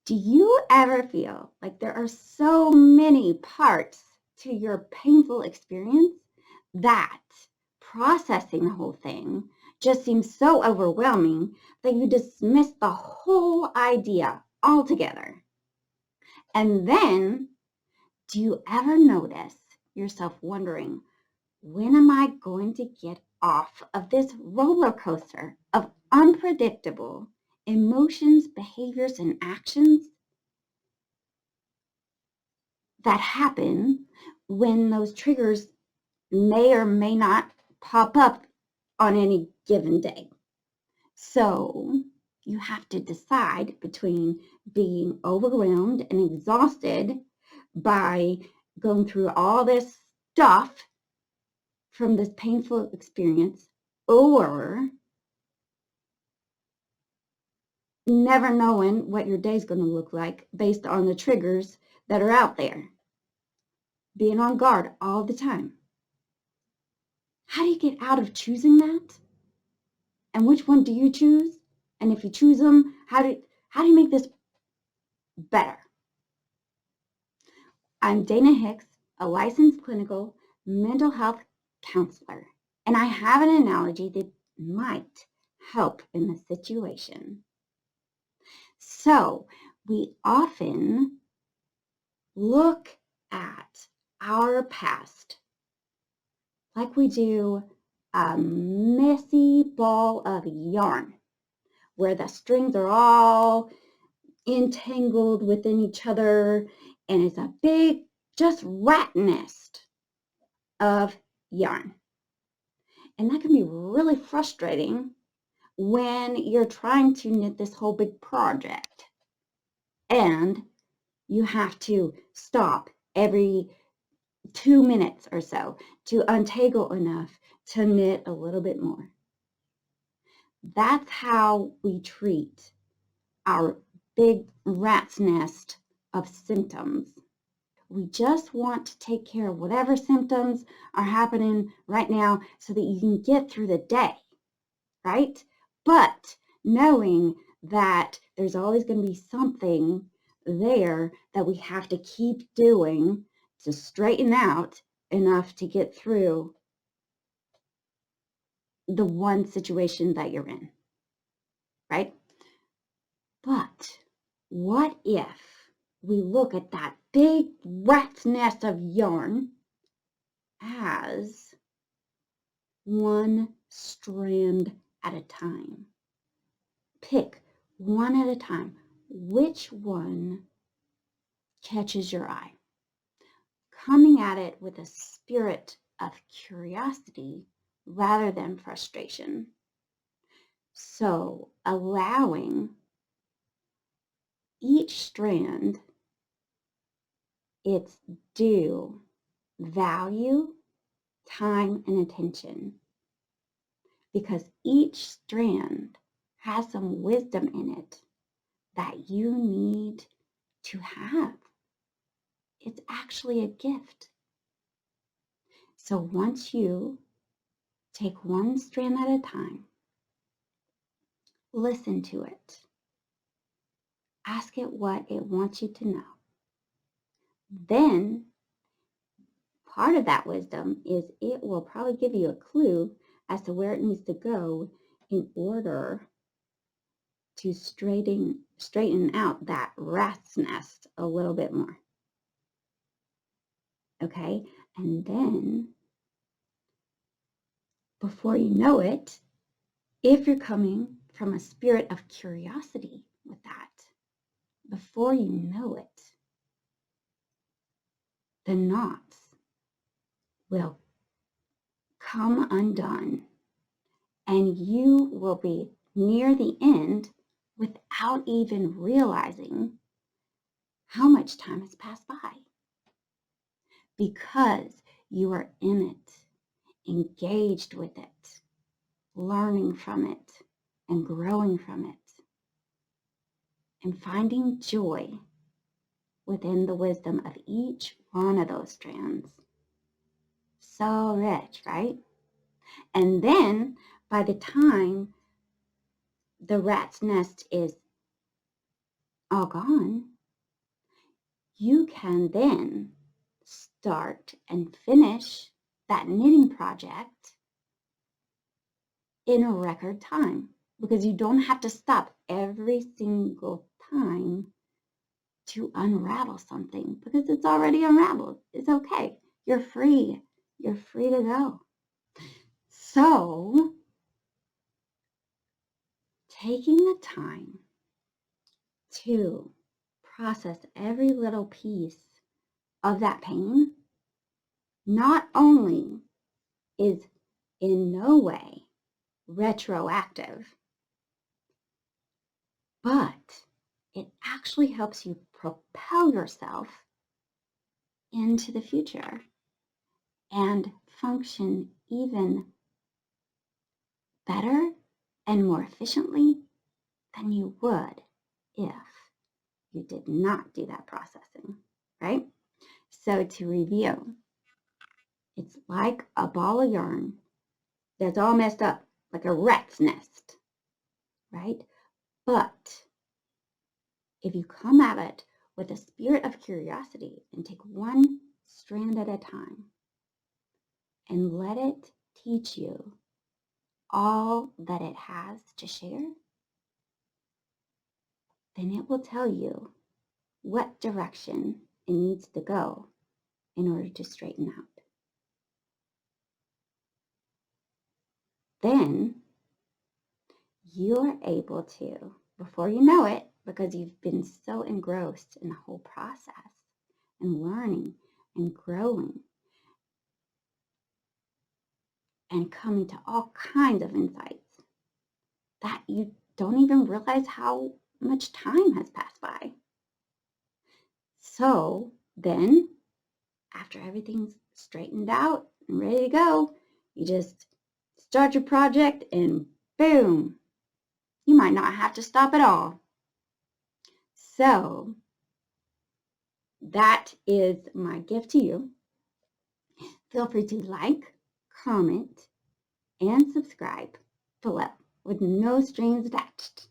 Do you ever feel like there are so many parts to your painful experience that processing the whole thing just seems so overwhelming that you dismiss the whole idea altogether? And then, do you ever notice yourself wondering, when am I going to get off of this roller coaster of unpredictable emotions, behaviors, and actions that happen when those triggers may or may not pop up on any given day? So you have to decide between being overwhelmed and exhausted by going through all this stuff from this painful experience, or never knowing what your day's going to look like based on the triggers that are out there, being on guard all the time. How do you get out of choosing that? And which one do you choose? And if you choose them, how do you make this better? I'm Dana Hicks, a licensed clinical mental health counselor, and I have an analogy that might help in this situation. So we often look at our past like we do a messy ball of yarn where the strings are all entangled within each other, and it's a big, just rat nest of yarn. And that can be really frustrating when you're trying to knit this whole big project. And you have to stop every 2 minutes or so to untangle enough to knit a little bit more. That's how we treat our big rat's nest of symptoms. We just want to take care of whatever symptoms are happening right now so that you can get through the day, right? But knowing that there's always going to be something there that we have to keep doing to straighten out enough to get through the one situation that you're in, right? But what if we look at that big rat's nest of yarn as one strand at a time? Pick one at a time. Which one catches your eye? Coming at it with a spirit of curiosity rather than frustration. So allowing each strand its due value, time, and attention, because each strand has some wisdom in it that you need to have. It's actually a gift. So once you take one strand at a time, listen to it, ask it what it wants you to know. Then part of that wisdom is it will probably give you a clue as to where it needs to go in order to straighten out that rat's nest a little bit more. Okay, and then before you know it, if you're coming from a spirit of curiosity with that, before you know it, the knots will come undone and you will be near the end without even realizing how much time has passed by, because you are in it, engaged with it, learning from it, and growing from it, and finding joy within the wisdom of each one of those strands. So rich, right? And then by the time the rat's nest is all gone, you can then start and finish that knitting project in a record time, because you don't have to stop every single time to unravel something, because it's already unraveled. It's okay. You're free. You're free to go. So, taking the time to process every little piece of that pain not only is in no way retroactive, but it actually helps you propel yourself into the future and function even better and more efficiently than you would if you did not do that processing, right? So to review, it's like a ball of yarn that's all messed up, like a rat's nest, right? But if you come at it with a spirit of curiosity and take one strand at a time and let it teach you all that it has to share, then it will tell you what direction it needs to go in order to straighten out. Then you're able to, before you know it, because you've been so engrossed in the whole process and learning and growing and coming to all kinds of insights that you don't even realize how much time has passed by. So then, after everything's straightened out and ready to go, you just start your project and boom, you might not have to stop at all. So that is my gift to you. Feel free to like, comment, and subscribe below with no strings attached.